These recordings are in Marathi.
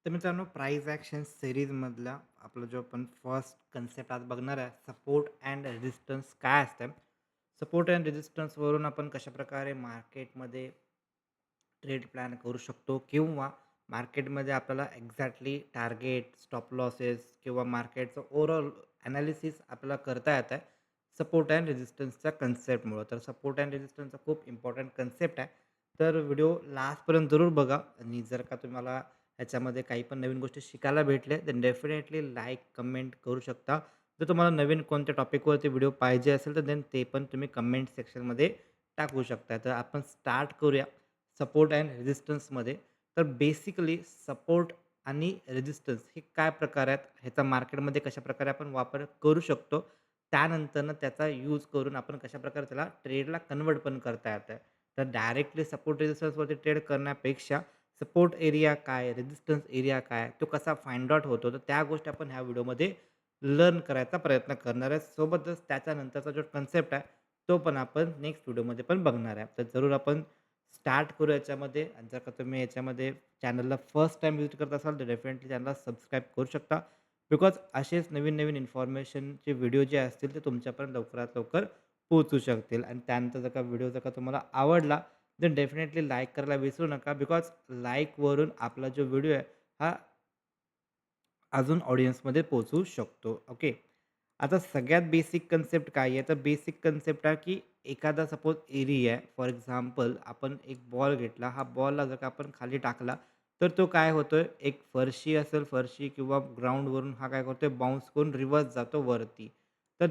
तर मित्रांनो प्राइस ॲक्शन सीरीजमधला आपला जो आपण फर्स्ट कन्सेप्ट आज बघणार आहे सपोर्ट अँड रेजिस्टन्स काय असतं. सपोर्ट अँड रेजिस्टन्सवरून आपण कशाप्रकारे मार्केटमध्ये ट्रेड प्लॅन करू शकतो किंवा मार्केटमध्ये आपल्याला एक्झॅक्टली टार्गेट स्टॉप लॉसेस किंवा मार्केटचं ओव्हरऑल ॲनालिसिस आपल्याला करता येत आहे सपोर्ट अँड रेजिस्टन्सच्या कन्सेप्टमुळं. तर सपोर्ट अँड रेजिस्टन्सचा खूप इम्पॉर्टंट कन्सेप्ट आहे. तर व्हिडिओ लास्टपर्यंत जरूर बघा आणि जर का तुम्हाला ह्याच्यामध्ये काही पण नवीन गोष्टी शिकायला भेटल्या तर डेफिनेटली लाईक कमेंट करू शकता. जर तुम्हाला नवीन कोणत्या टॉपिकवरती व्हिडिओ पाहिजे असेल तर देन ते पण तुम्ही कमेंट सेक्शनमध्ये टाकू शकता. तर आपण स्टार्ट करूया सपोर्ट अँड रेजिस्टन्समध्ये. तर बेसिकली सपोर्ट आणि रेजिस्टन्स हे काय प्रकार आहेत, ह्याचा मार्केटमध्ये कशाप्रकारे आपण वापर करू शकतो. त्यानंतरनं त्याचा यूज करून आपण कशाप्रकारे त्याला ट्रेडला कन्व्हर्ट पण करता येतं. तर डायरेक्टली सपोर्ट रेजिस्टन्सवरती ट्रेड करण्यापेक्षा सपोर्ट एरिया काय, रेजिस्टन्स एरिया काय, तो कसा फाइंड आउट होतो, तर त्या गोष्टी आपण ह्या व्हिडिओमध्ये लर्न करायचा प्रयत्न करणार आहे. सोबतच त्याच्यानंतरचा जो कन्सेप्ट आहे, तो पण आपण नेक्स्ट व्हिडिओमध्ये पण बघणार आहे. तर जरूर आपण स्टार्ट करू याच्यामध्ये. आणि जर का तुम्ही याच्यामध्ये चॅनलला फर्स्ट टाईम व्हिजिट करत असाल, तर डेफिनेटली चॅनलला सबस्क्राईब करू शकता. बिकॉज असेच नवीन-नवीन इन्फॉर्मेशनचे व्हिडिओ जे असतील, ते तुमच्यापर्यंत लवकरात लवकर पोहोचू शकतील. आणि त्यानंतर जर का व्हिडिओ जर का तुम्हाला आवडला, तर डेफिनेटली लाईक करायला विसरू नका. बिकॉज लाईकवरून आपला जो व्हिडिओ आहे, हा अजून ऑडियन्समध्ये पोहोचू शकतो. ओके. आता सगळ्यात बेसिक कन्सेप्ट काय आहे? तर बेसिक कन्सेप्ट आहे, की एखादा सपोज एरिया आहे. फॉर एक्झाम्पल आपण एक बॉल घेतला. हा बॉलला जर का आपण खाली टाकला, तर तो काय होतोय, एक फरशी असेल, फरशी किंवा ग्राउंडवरून हा काय करतोय, बाउन्स करून रिव्हर्स जातो वरती. तर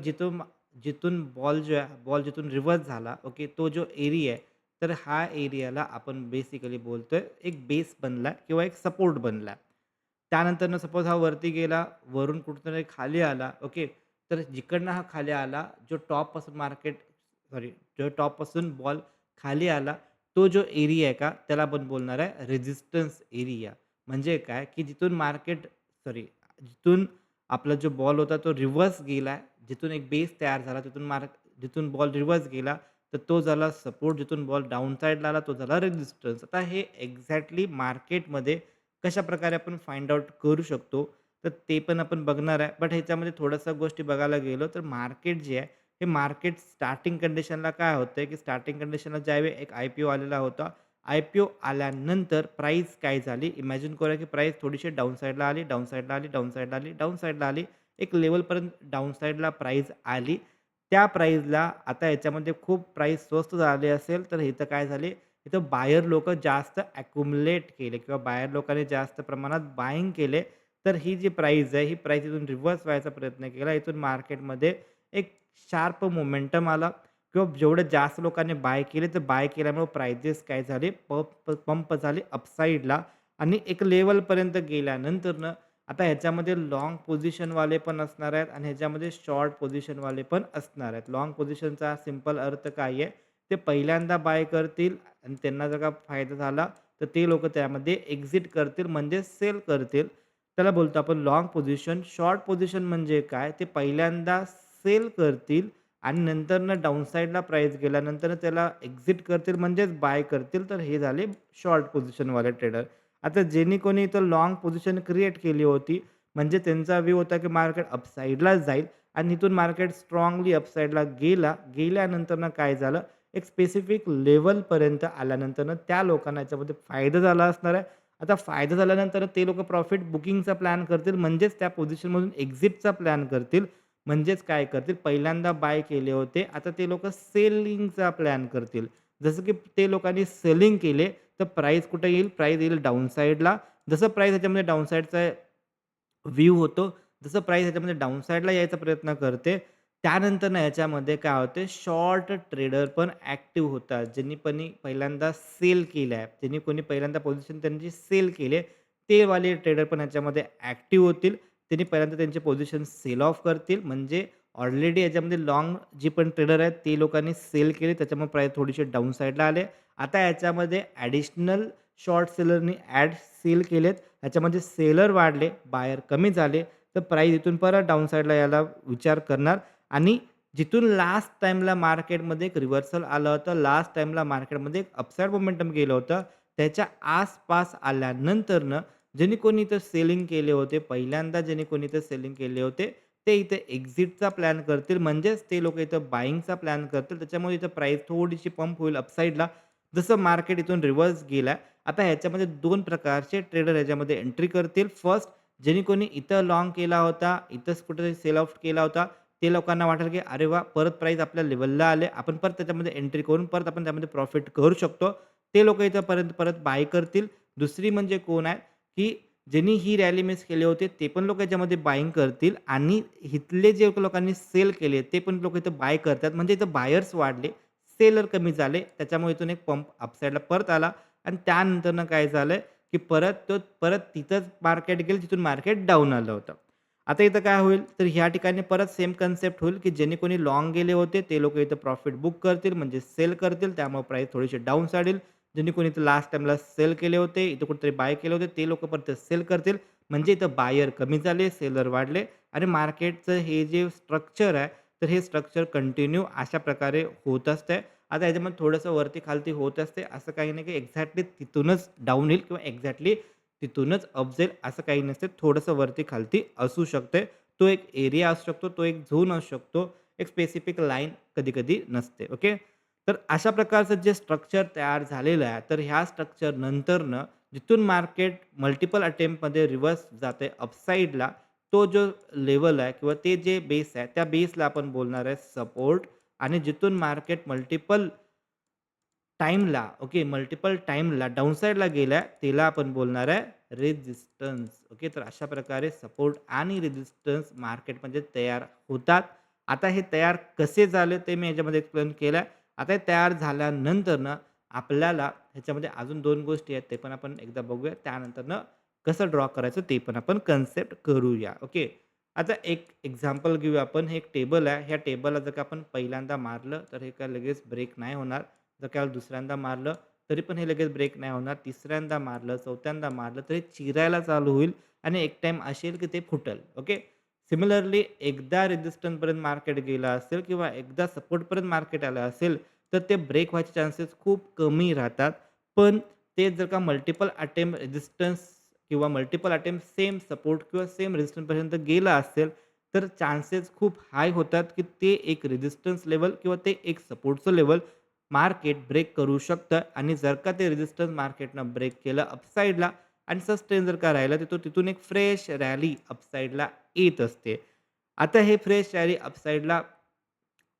जिथून बॉल जो आहे, बॉल जिथून रिव्हर्स झाला, ओके, तो जो एरिया आहे, तर हा एरियाला आपण बेसिकली बोलतोय एक बेस बनला किंवा एक सपोर्ट बनला. त्यानंतरनं सपोज हा वरती गेला, वरून कुठेतरी खाली आला, ओके. तर जिकडनं हा खाली आला, जो टॉपपासून जो टॉपपासून बॉल खाली आला, तो जो एरिया आहे का, त्याला आपण बोलणार आहे रेझिस्टन्स एरिया. म्हणजे काय, की जिथून आपला जो बॉल होता तो रिव्हर्स गेला, जिथून एक बेस तयार झाला, जिथून बॉल रिव्हर्स गेला, तर तो झाला सपोर्ट. जिथून बॉल डाउन साइडला आला, तो झाला रेझिस्टन्स. आता हे एक्झॅक्टली मार्केटमध्ये कशाप्रकारे आपण फाइंड आउट करू शकतो, तर ते पण आपण बघणार आहे. बट ह्याच्यामध्ये थोड्याशा गोष्टी बघायला गेलो, तर मार्केट जे आहे, हे मार्केट स्टार्टिंग कंडिशनला काय होतंय, की स्टार्टिंग कंडिशनला ज्यावेळी एक आय-पी-ओ आलेला होता. आय-पी-ओ आल्यानंतर प्राईस काय झाली, इमॅजिन करूया, की प्राईस थोडीशी डाउन साइडला आली, डाउन साइडला आली, डाउन साइडला आली, डाउन साइडला आली. एक लेव्हलपर्यंत डाउन साइडला प्राईस आली. त्या प्राईसला आता याच्यामध्ये खूप प्राईस स्वस्त झाली असेल, तर इथं काय झाले, इथं बायर लोकं जास्त ॲक्युमुलेट केले किंवा बायर लोकांनी जास्त प्रमाणात बायिंग केले. तर ही जी प्राईस आहे, ही प्राईस इथून रिव्हर्स व्हायचा प्रयत्न केला. इथून मार्केटमध्ये एक शार्प मोमेंटम आला किंवा जेवढे जास्त लोकांनी बाय केले, तर बाय केल्यामुळे प्राइजेस काय झाले, पंप झाले अपसाईडला आणि एक लेव्हलपर्यंत गेल्यानंतरनं आता ह्याच्यामध्ये लाँग पोझिशनवाले पण असणार आहेत आणि ह्याच्यामध्ये शॉर्ट पोझिशनवाले पण असणार आहेत. लाँग पोझिशनचा सिंपल अर्थ काय आहे, ते पहिल्यांदा बाय करतील आणि त्यांना जर का फायदा झाला, तर ते लोकं त्यामध्ये एक्झिट करतील म्हणजे सेल करतील. त्याला बोलतो आपण लाँग पोझिशन. शॉर्ट पोझिशन म्हणजे काय? ते पहिल्यांदा सेल करतील आणि नंतरनं डाउन साइडला प्राईस गेल्यानंतर त्याला एक्झिट करतील म्हणजेच बाय करतील. तर हे झाले शॉर्ट पोझिशनवाले ट्रेडर. आता ज्यांनी कोणी इथं लाँग पोझिशन क्रिएट केली होती, म्हणजे त्यांचा व्ह्यू होता की मार्केट अपसाइडलाच जाईल आणि इथून मार्केट स्ट्राँगली अपसाइडला गेला. गेल्यानंतरनं काय झालं, एक स्पेसिफिक लेव्हलपर्यंत आल्यानंतरनं त्या लोकांना याच्यामध्ये फायदा झाला असणार आहे. आता फायदा झाल्यानंतर ते लोकं प्रॉफिट बुकिंगचा प्लॅन करतील, म्हणजेच त्या पोझिशनमधून एक्झिटचा प्लॅन करतील. म्हणजेच काय करतील, पहिल्यांदा बाय केले होते, आता ते लोकं सेलिंगचा प्लॅन करतील. जसं की ते लोकांनी सेलिंग केले, तर प्राईस कुठे येईल? प्राईस येईल डाउन साइडला. जसं प्राईस ह्याच्यामध्ये डाउन साइडचा व्ह्यू होतो. जसं प्राईस ह्याच्यामध्ये डाउन साइडला यायचा प्रयत्न करते, त्यानंतर ना ह्याच्यामध्ये काय होते, शॉर्ट ट्रेडर पण ॲक्टिव्ह होतात. ज्यांनी पहिल्यांदा सेल केलं आहे, ज्यांनी कोणी पहिल्यांदा पोझिशन त्यांची सेल केली आहे, ते वाले ट्रेडर पण ह्याच्यामध्ये ॲक्टिव्ह होतील. त्यांनी पहिल्यांदा त्यांचे पोझिशन सेल ऑफ करतील. म्हणजे ऑलरेडी याच्यामध्ये लाँग जी पण ट्रेडर आहेत, ते लोकांनी सेल केले, त्याच्यामुळे प्राईस थोडीशी डाउन साइडला आले. आता याच्यामध्ये ॲडिशनल शॉर्ट सेलरनी सेल केलेत. ह्याच्यामध्ये सेलर वाढले, बायर कमी झाले, तर प्राईस इथून परत डाउन साइडला यायला विचार करणार आणि जिथून लास्ट टाईमला मार्केटमध्ये एक रिव्हर्सल आलं होतं, लास्ट टाईमला मार्केटमध्ये एक अपसाइड मोमेंटम गेलं होतं, त्याच्या आसपास आल्यानंतरनं ज्यांनी कोणी इथं सेलिंग केले होते, पहिल्यांदा ज्यांनी कोणी इथं सेलिंग केले होते, ते इथे एक्झिटचा प्लॅन करतील. म्हणजेच ते लोकं इथं बायिंगचा प्लॅन करतील. त्याच्यामुळे इथं प्राईस थोडीशी पंप होईल अपसाइडला. जसं मार्केट इथून रिव्हर्स गेला. आता ह्याच्यामध्ये 2 प्रकारचे ट्रेडर ह्याच्यामध्ये एंट्री करतील. फर्स्ट ज्यांनी कोणी इथं लाँग केला होता, इथंच कुठेतरी सेल ऑफ केला होता, ते लोकांना वाटेल की अरे वाह! परत प्राईस आपल्या लेव्हलला आले. आपण परत त्याच्यामध्ये एंट्री करून परत आपण त्यामध्ये प्रॉफिट करू शकतो. ते लोकं इथं परत बाय करतील. दुसरी म्हणजे कोण आहे, की ज्यांनी ही रॅली मिस केली होती, ते पण लोकं याच्यामध्ये बायिंग करतील आणि इथले जे लोकांनी सेल केले, ते पण लोकं इथं बाय करतात. म्हणजे इथं बायर्स वाढले, सेलर कमी झाले. त्याच्यामुळे इथून एक पंप अपसाइडला परत आला आणि त्यानंतरनं काय झालं, की परत तिथंच मार्केट गेलं, तिथून मार्केट डाऊन आलं होतं. आता इथं काय होईल, तर ह्या ठिकाणी परत सेम कन्सेप्ट होईल, की ज्यांनी कोणी लाँग गेले होते, ते लोकं इथं प्रॉफिट बुक करतील, म्हणजे सेल करतील. त्यामुळे प्राईस थोडीशी डाउन साईड ज्यांनी कोणी इथं लास्ट टाईमला सेल केले होते, इथं कुठेतरी बाय केले होते, ते लोकं परत सेल करतील. म्हणजे इथं बायर कमी झाले, सेलर वाढले आणि मार्केटचं हे जे स्ट्रक्चर आहे, तर हे स्ट्रक्चर कंटिन्यू अशा प्रकारे होत असतंय. आता याच्यामध्ये थोडंसं वरती-खालती होत असते. असं काही नाही, की एक्झॅक्टली तिथूनच डाउन येईल किंवा एक्झॅक्टली तिथूनच अप जाईल असं काही नसते. थोडंसं वरती-खालती असू शकते. तो एक एरिया असू शकतो, तो एक झोन असू शकतो. एक स्पेसिफिक लाईन कधी-कधी नसते. ओके. तर अशा प्रकारचं जे स्ट्रक्चर तयार झालेलं आहे, तर ह्या स्ट्रक्चर नंतरनं जिथून मार्केट मल्टिपल अटेम्प्टमध्ये रिव्हर्स जाते अपसाइडला, तो जो लेव्हल आहे किंवा ते जे बेस आहे, त्या बेसला आपण बोलणार आहे सपोर्ट आणि जिथून मार्केट मल्टिपल टाईमला ओके, मल्टिपल टाईमला डाउन साइडला गेलाय, त्याला आपण बोलणार आहे रेझिस्टन्स. ओके, तर अशा प्रकारे सपोर्ट आणि रेझिस्टन्स मार्केटमध्ये तयार होतात. आता हे तयार कसे झाले ते मी याच्यामध्ये एक्सप्लेन केलं आहे. आता हे तयार झाल्यानंतरनं आपल्याला ह्याच्यामध्ये अजून 2 गोष्टी आहेत, ते पण आपण एकदा बघूया. त्यानंतरनं कसं ड्रॉ करायचं ते पण आपण कन्सेप्ट करूया. ओके. आता एक एक्झाम्पल घेऊया आपण. हे एक टेबल आहे. ह्या टेबलला जर का आपण पहिल्यांदा मारलं, तर हे काय लगेच ब्रेक नाही होणार. जर का दुसऱ्यांदा मारलं, तरी पण हे लगेच ब्रेक नाही होणार. तिसऱ्यांदा मारलं, चौथ्यांदा मारलं, तर हे चिरायला चालू होईल आणि एक टाईम असेल की ते फुटेल. ओके. सिमिलरली एकदा रेझिस्टन्सपर्यंत मार्केट गेलं असेल किंवा एकदा सपोर्टपर्यंत मार्केट आलं असेल, तर ते ब्रेक व्हायचे चान्सेस खूप कमी राहतात. पण ते जर का मल्टिपल अटेम्प्ट रेझिस्टन्स किंवा मल्टिपल अटेम्प्ट सेम सपोर्ट किंवा सेम रेझिस्टन्सपर्यंत गेलं असेल, तर चान्सेस खूप हाय होतात की ते एक रेझिस्टन्स लेव्हल किंवा ते एक सपोर्टचं लेव्हल मार्केट ब्रेक करू शकतं आणि जर का ते रेझिस्टन्स मार्केटनं ब्रेक केलं अपसाइडला आणि सस्टेन जर का राहिलं, तर तो तिथून एक फ्रेश रॅली अपसाइडला येत असते. आता हे फ्रेश रॅली अपसाइडला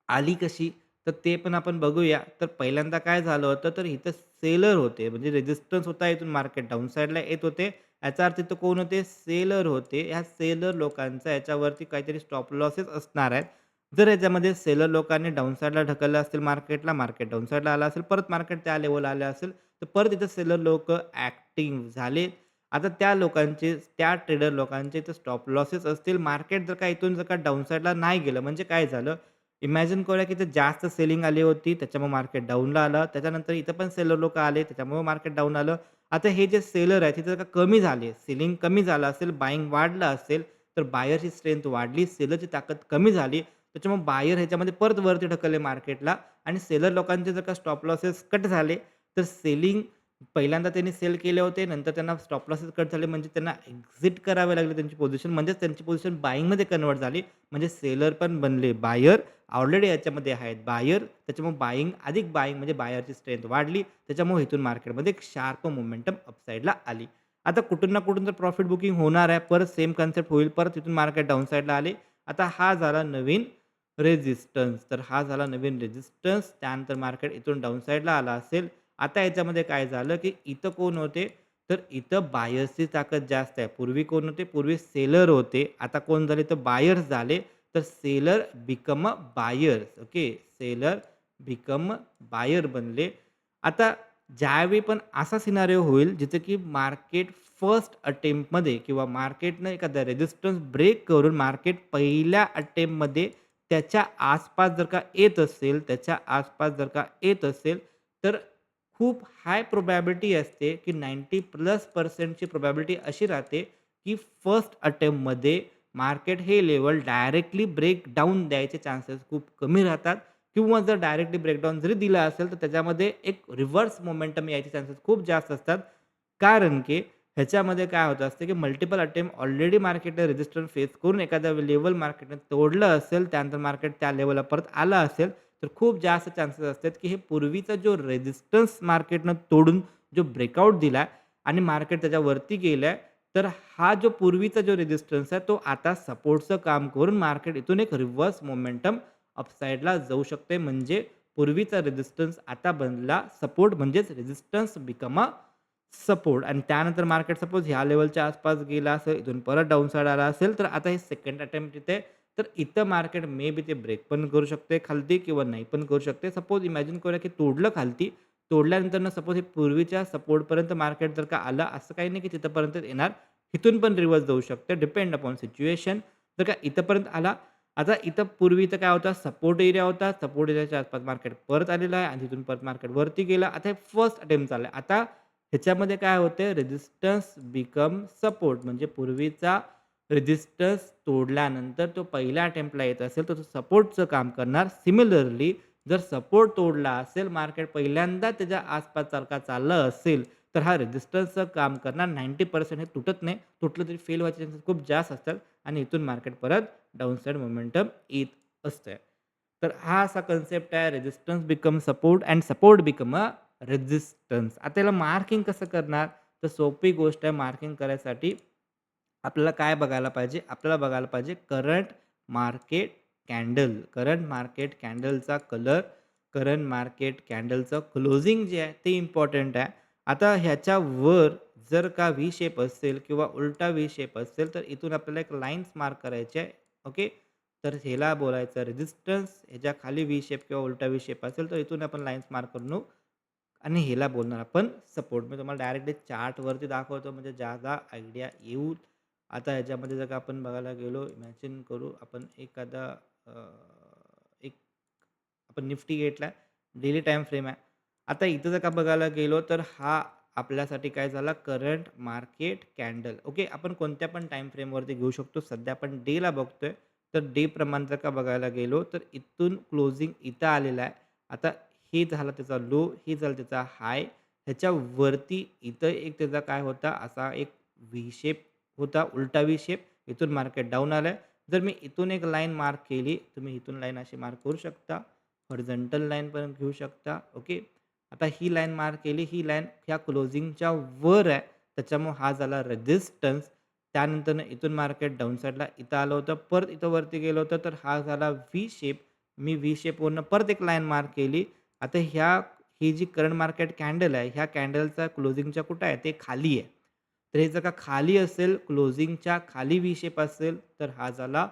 आली कशी? तर ते पण आपण बघूया. तर पहिल्यांदा काय झालं होतं, तर इथं सेलर होते. म्हणजे रेझिस्टन्स होता इथून मार्केट डाउन साइडला येत होते. याचा अर्थ इथं कोण होते? सेलर होते. ह्या सेलर लोकांचा याच्यावरती काहीतरी स्टॉप लॉसेस असणार आहेत. जर याच्यामध्ये सेलर लोकांनी डाउन साइडला ढकललं असेल मार्केटला, मार्केट डाउन साइडला आलं असेल, परत मार्केट त्या लेव्हलला आलं असेल, तर परत इथं सेलर लोकं ॲक्टिव्ह झाले. आता त्या लोकांचे, त्या ट्रेडर लोकांचे इथं स्टॉप लॉसेस असतील. मार्केट जर का इथून जर का डाउन साइडला नाही गेलं, म्हणजे काय झालं? इमॅजिन करूया की इथे जास्त सेलिंग आली होती, त्याच्यामुळे मार्केट डाऊनला आलं. त्याच्यानंतर इथं पण सेलर लोकं आले, त्याच्यामुळे मार्केट डाऊन आलं. आता हे जे सेलर आहेत, तिथे जर का कमी झाले, सेलिंग कमी झालं असेल, बायिंग वाढलं असेल, तर बायरची स्ट्रेंथ वाढली, सेलरची ताकद कमी झाली. त्याच्यामुळे बायर ह्याच्यामध्ये परत वरती ढकलले मार्केटला आणि सेलर लोकांचे जर का स्टॉप लॉसेस कट झाले, तर सेलिंग पहिल्यांदा त्यांनी सेल केले होते, नंतर त्यांना स्टॉप लॉसेस कट झाले, म्हणजे त्यांना एक्झिट करावे लागले त्यांची पोझिशन. म्हणजेच त्यांची पोझिशन बायिंगमध्ये कन्व्हर्ट झाली. म्हणजे सेलर पण बनले बायर. ऑलरेडी याच्यामध्ये आहेत बायर. त्याच्यामुळे अधिक बायिंग म्हणजे बायरची स्ट्रेंथ वाढली. त्याच्यामुळे इथून मार्केटमध्ये एक शार्प मोमेंटम अपसाइडला आली. आता कुठून ना कुठून तर प्रॉफिट बुकिंग होणार आहे. परत सेम कन्सेप्ट होईल. परत तिथून मार्केट डाउन साइडला आले. आता हा झाला नवीन रेझिस्टन्स. तर हा झाला नवीन रेझिस्टन्स. त्यानंतर मार्केट इथून डाउन साइडला आला असेल. आता याच्यामध्ये काय झालं, की इथं कोण होते? तर इथं बायर्सची ताकद जास्त आहे. पूर्वी कोण होते? पूर्वी सेलर होते. आता कोण झाले? तर बायर्स झाले. तर seller become a buyers. Okay. Seller become buyer बनले. आता ज्यावेळी पण असा सिनारिओ होईल जिथे की मार्केट फर्स्ट अटेम्प्टमध्ये किंवा मार्केटनं एखादा रेझिस्टन्स ब्रेक करून मार्केट पहिल्या अटेम्प्टमध्ये त्याच्या आसपास जर का येत असेल, तर खूप हाय प्रोबॅबिलिटी असते, की 90% ची प्रोबॅबिलिटी अशी राहते, की फर्स्ट अटेम्प्टमध्ये मार्केट हे लेव्हल डायरेक्टली ब्रेकडाउन द्यायचे चान्सेस खूप कमी राहतात किंवा जर डायरेक्टली ब्रेकडाउन जरी दिला असेल, तर त्याच्यामध्ये एक रिव्हर्स मोमेंटम यायचे चान्सेस खूप जास्त असतात. कारण की ह्याच्यामध्ये काय होत असतं, की मल्टिपल अटेम्प्ट ऑलरेडी मार्केटने रेझिस्टन्स फेस करून एखाद्या लेव्हल मार्केटने तोडलं असेल, त्यानंतर मार्केट त्या लेव्हलला परत आलं असेल, तर खूप जास्त चान्सेस असतात, की हे पूर्वीचा जो रेझिस्टन्स मार्केटनं तोडून जो ब्रेकआउट दिला आणि मार्केट त्याच्यावरती गेलंय, तर हा जो पूर्वीचा जो रेझिस्टन्स आहे, तो आता सपोर्टचं काम करून मार्केट इथून एक रिव्हर्स मोमेंटम अपसाइडला जाऊ शकते. म्हणजे पूर्वीचा रेझिस्टन्स आता बनला सपोर्ट म्हणजेच रेझिस्टन्स बिकम अ सपोर्ट आणि त्यानंतर मार्केट सपोज ह्या लेव्हलच्या आसपास गेला असेल, इथून परत डाउन साइड आला असेल, तर आता हे सेकंड अटेम्प्ट इथे तर इथं मार्केट मे बी ते ब्रेक पण करू शकते खालती किंवा नाही पण करू शकते. सपोज इमॅजिन करूया की तोडलं खालती, तोडल्यानंतर सपोज हे पूर्वीच्या सपोर्टपर्यंत मार्केट जर का आलं, असं काही नाही की तिथपर्यंत येणार. इथून पण रिव्हर्स जाऊ शकते डिपेंड अपॉन सिच्युएशन. जर का इथपर्यंत आला, आता इथं पूर्वी इथं काय होता सपोर्ट एरिया होता. सपोर्ट एरियाच्या आसपास मार्केट परत आलेलं आहे आणि तिथून परत मार्केट वरती गेलं. आता हे फर्स्ट अटेम्प्ट चाललाय. आता ह्याच्यामध्ये काय होतंय रेझिस्टन्स बिकम सपोर्ट म्हणजे पूर्वीचा रेझिस्टन्स तोडल्यानंतर तो पहिल्या अटेम्प्टला येत असेल, तर तो सपोर्टचं काम करणार. सिमिलरली जर सपोर्ट तोडला असेल, मार्केट पहिल्यांदा त्याच्या आसपास सारखा चाललं असेल, तर हा रेझिस्टन्सचं काम करणार. 90% हे तुटत नाही. तुटलं तरी फेल व्हायचे चान्सेस खूप जास्त असतात आणि इथून मार्केट परत डाउन साइड मोमेंटम येत असतंय. तर हा असा कन्सेप्ट आहे resistance become support and support become a resistance. आता याला मार्किंग कसं करणार? तर सोपी गोष्ट आहे मार्किंग करायसाठी आपल्याला काय बघायला पाहिजे? आपल्याला बघायला पाहिजे current market candle. Current market कॅन्डलचा कलर, करंट मार्केट कॅन्डलचं क्लोजिंग जे आहे ते इम्पॉर्टंट आहे. आता ह्याच्यावर जर का व्ही शेप असेल किंवा उलटा व्ही शेप असेल, तर इथून आपल्याला एक लाईन्स मार्क करायची आहे. ओके. तर ह्याला बोलायचं रेझिस्टन्स. ह्याच्या खाली व्ही शेप किंवा उलटा व्ही शेप असेल, तर इथून आपण लाईन्स मार्क करू आणि ह्याला बोलणार आपण सपोर्ट. मी तुम्हाला डायरेक्टली चार्टवरती दाखवतो म्हणजे ज्यादा आयडिया येऊ. आता ह्याच्यामध्ये जर का आपण बघायला गेलो, इमॅजिन करू आपण एखादा अ, एक आपण निफ्टी घेतला डेली टाईम फ्रेम आहे. आता इथं जर का बघायला गेलो, तर हा आपल्यासाठी काय झाला करंट मार्केट कॅन्डल. ओके. आपण कोणत्या पण टाईम फ्रेमवरती घेऊ शकतो. सध्या आपण डेला बघतोय. तर डे प्रमाणे जर का बघायला गेलो, तर इथून क्लोजिंग इथं आलेलं आहे. आता हे झाला त्याचा लो, हे झालं त्याचा हाय. ह्याच्यावरती इथं एक त्याचा काय होता असा एक व्ही शेप होता, उलटा व्ही शेप. इथून मार्केट डाऊन आलंय. जर मी इथून एक लाईन मार्क केली, तुम्ही इथून लाईन अशी मार्क करू शकता. हॉरिझॉन्टल लाईन पण घेऊ शकता. ओके. आता ही लाईन मार्क केली, ही लाईन ह्या क्लोजिंगच्या वर आहे. त्याच्यामुळे हा झाला रेझिस्टन्स. त्यानंतरनं इथून मार्केट डाउन साइडला इथं आलं होतं. परत इथं वरती गेलं होतं, तर हा झाला व्ही शेप. मी व्ही शेपवरनं परत एक लाईन मार्क केली. आता ही जी करंट मार्केट कॅन्डल आहे, ह्या कॅन्डलचा क्लोजिंगच्या कुठं आहे? ते खाली आहे. तर हे जर का खाली असेल, क्लोजिंगच्या खाली व्ही शेप असेल, तर हा झाला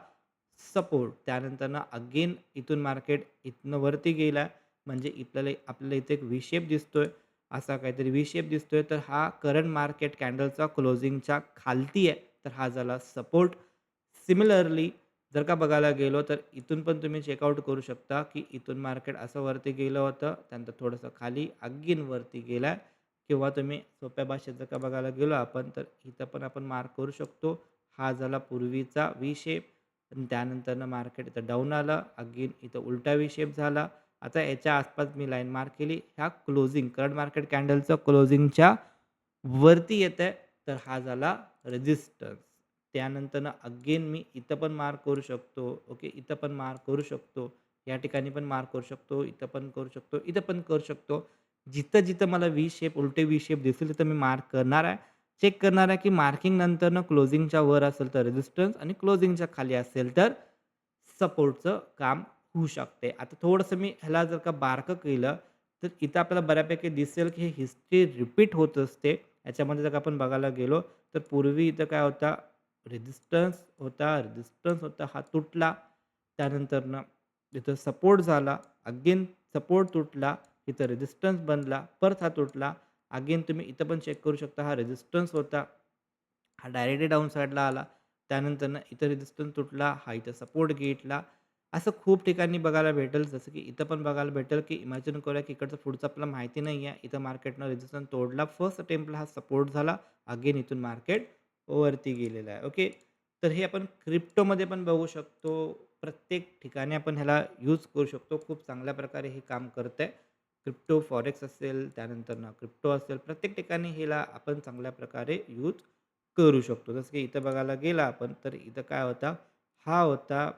सपोर्ट. त्यानंतरनं अगेन इथून मार्केट इथनं वरती गेला. म्हणजे आपल्याला इथे एक व्ही शेप दिसतोय. असा काहीतरी व्ही शेप दिसतोय. तर हा करंट मार्केट कॅन्डलचा क्लोजिंगच्या खालती आहे. तर हा झाला सपोर्ट. सिमिलरली जर का बघायला गेलो, तर इथून पण तुम्ही चेकआउट करू शकता, की इथून मार्केट असं वरती गेलं होतं. त्यानंतर थोडंसं खाली अगेन वरती गेला किंवा तुम्ही सोप्या भाषेत जर का बघायला गेलो आपण, तर इथं पण आपण मार्क करू शकतो. हा झाला पूर्वीचा व्ही शेप. आणि त्यानंतरनं मार्केट इथं डाऊन आलं. अगेन इथं उलटा व्ही शेप झाला. आता याच्या आसपास मी लाईन मार्क केली. ह्या क्लोजिंग करंट मार्केट कॅन्डलचं क्लोजिंगच्या वरती येतंय, तर हा झाला रेझिस्टन्स. त्यानंतरनं अगेन मी इथं पण मार्क करू शकतो. ओके. इथं पण मार्क करू शकतो. या ठिकाणी पण मार्क करू शकतो. इथं पण करू शकतो. इथं पण करू शकतो. जिथं-जिथं मला व्ही शेप, उलटे व्ही शेप दिसतील तिथं मी मार्क करणार आहे. चेक करणार आहे, की मार्किंग नंतरनं क्लोजिंगच्या वर असेल तर रेझिस्टन्स आणि क्लोजिंगच्या खाली असेल तर सपोर्टचं काम होऊ शकते. आता थोडंसं मी ह्याला जर का बारकं केलं, तर इथं आपल्याला बऱ्यापैकी दिसेल, की ही हिस्ट्री रिपीट होत असते. याच्यामध्ये जर का आपण बघायला गेलो, तर पूर्वी इथं काय होता रेझिस्टन्स होता, हा तुटला. त्यानंतरनं तिथं सपोर्ट झाला, अगेन सपोर्ट तुटला, इथं रेझिस्टन्स बनला, परत हा तुटला. अगेन तुम्ही इथं पण चेक करू शकता, हा रेझिस्टन्स होता. हा डायरेक्टली डाउन साइडला आला. त्यानंतरनं इथं रेझिस्टन्स तुटला, हा इथं सपोर्ट घेतला. असं खूप ठिकाणी बघायला भेटेल. जसं की इथं पण बघायला भेटेल, की इमॅजिन करूया, की इकडचं पुढचं आपल्याला माहिती नाही आहे. इथं मार्केटनं रेझिस्टन्स तोडला. फर्स्ट अटेम्प्टला हा सपोर्ट झाला. अगेन इथून मार्केट वरती गेलेलं आहे. ओके. तर हे आपण क्रिप्टोमध्ये पण बघू शकतो. प्रत्येक ठिकाणी आपण ह्याला यूज करू शकतो. खूप चांगल्या प्रकारे हे काम करतंय. क्रिप्टो, फॉरेक्स असेल, त्यानंतर क्रिप्टो असेल, प्रत्येक ठिकाणी ह्याला आपण चांगल्या प्रकारे यूज करू शकतो. जसं की इथं बघायला गेला आपण, तर इथं काय होता, हा होता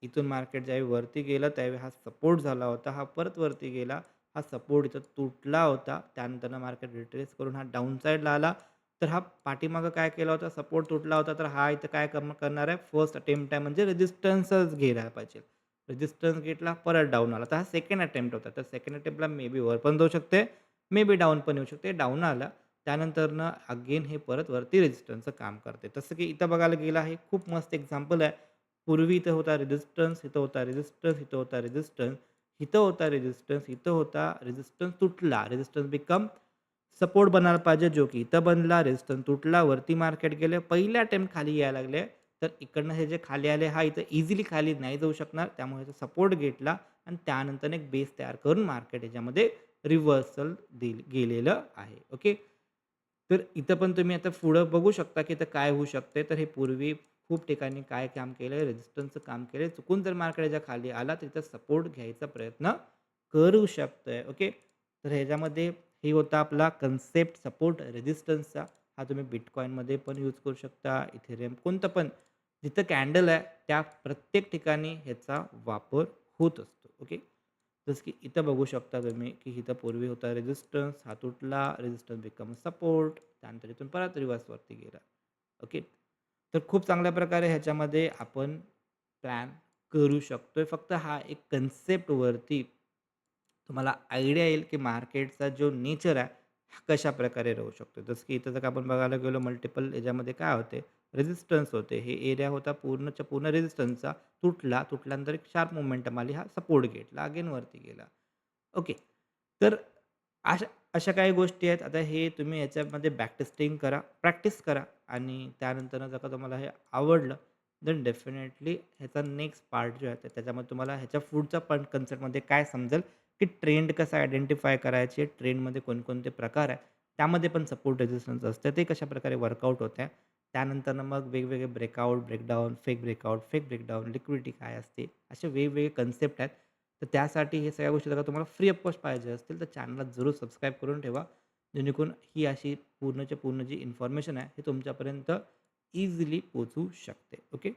इथून मार्केट ज्यावेळी वरती गेलं, त्यावेळी हा सपोर्ट झाला होता. हा परत वरती गेला. हा सपोर्ट इथं तुटला होता. त्यानंतर मार्केट रिट्रेस करून हा डाउन साइडला आला. तर हा पाठीमागं काय केला होता, सपोर्ट तुटला होता, तर हा इथं काय करणार आहे, फर्स्ट अटेम्प्ट आहे म्हणजे रेझिस्टन्सच घ्यायला पाहिजे. रेझिस्टन्स घेतला, परत डाऊन आला. तर हा सेकंड अटेम्प्ट होता. तर सेकंड अटेम्प्टला मे बी वर पण जाऊ शकते, मे बी डाऊन पण येऊ शकते. डाऊन आला. त्यानंतरनं अगेन हे परत वरती रेझिस्टन्सचं काम करते. तसं की इथं बघायला गेलं आहे खूप मस्त एक्झाम्पल आहे. पूर्वी इथं होता रेझिस्टन्स, इथं होता रेझिस्टन्स, इथं होता रेझिस्टन्स, इथं होता रेझिस्टन्स, इथं होता रेझिस्टन्स तुटला. रेझिस्टन्स बिकम सपोर्ट बनायला पाहिजे, जो की इथं बनला. रेझिस्टन्स तुटला, वरती मार्केट गेले. पहिल्या अटेम्प्ट खाली यायला लागले. तर इकडनं हे जे खाली आले, हा इथं इझिली खाली नाही जाऊ शकणार. त्यामुळे ह्याचा सपोर्ट घेतला आणि त्यानंतर एक बेस तयार करून मार्केट ह्याच्यामध्ये रिव्हर्सल गेलेलं आहे. ओके. तर इथं पण तुम्ही आता पुढं बघू शकता, की इथं काय होऊ शकते. तर हे पूर्वी खूप ठिकाणी काय काम केलंय, रेझिस्टन्सचं काम केलंय. चुकून जर मार्केट याच्या खाली आला, तर इथं सपोर्ट घ्यायचा प्रयत्न करू शकतोय. ओके. तर ह्याच्यामध्ये हे होता आपला कन्सेप्ट सपोर्ट रेझिस्टन्सचा. हा तुम्ही बिटकॉईनमध्ये पण यूज करू शकता, इथेरियम कोणतं पण जिथं कॅन्डल आहे, त्या प्रत्येक ठिकाणी ह्याचा वापर होत असतो. ओके. जसं की इथं बघू शकता तुम्ही, की इथं पूर्वी होता रेझिस्टन्स, हा तुटला, रेझिस्टन्स बिकम सपोर्ट, त्यानंतर इथून परत रिव्हर्सवरती गेला. ओके. तर खूप चांगल्या प्रकारे ह्याच्यामध्ये आपण प्लॅन करू शकतोय. फक्त हा एक कन्सेप्टवरती तुम्हाला आयडिया येईल, की मार्केटचा जो नेचर आहे, हा कशाप्रकारे राहू शकतो. जसं की इथं जर का आपण बघायला गेलो मल्टिपल याच्यामध्ये काय होते, रेझिस्टन्स होते. हे एरिया होता पूर्णच्या पूर्ण रेझिस्टन्सचा. तुटला, तुटल्यानंतर एक शार्प मोमेंटम आली. हा सपोर्ट घेतला, अगेन वरती गेला. ओके. तर अशा अशा काही गोष्टी आहेत. आता हे तुम्ही याच्यामध्ये बॅक टेस्टिंग करा, प्रॅक्टिस करा आणि त्यानंतर जर का तुम्हाला हे आवडलं, देन डेफिनेटली ह्याचा नेक्स्ट पार्ट जो आहे, तर त्याच्यामध्ये तुम्हाला ह्याच्या पुढचा पण कन्सेप्टमध्ये काय समजेल, की ट्रेंड कसा आयडेंटिफाय करायचे, ट्रेंडमध्ये कोणकोणते प्रकार आहे, त्यामध्ये पण सपोर्ट रेझिस्टन्स असतं, ते कशाप्रकारे वर्कआउट होतं. त्यानंतरनं मग वेगवेगळे breakout, breakdown, fake breakdown, liquidity काय असते, असे वेगवेगळे कन्सेप्ट आहेत. तर त्यासाठी हे सगळ्या गोष्टी जर का तुम्हाला फ्री ऑफ कॉस्ट पाहिजे असतील, तर चॅनलला जरूर सबस्क्राईब करून ठेवा. जेणेकरून ही अशी पूर्णच्या पूर्ण जी इन्फॉर्मेशन आहे, हे तुमच्यापर्यंत इझिली पोहोचू शकते. ओके.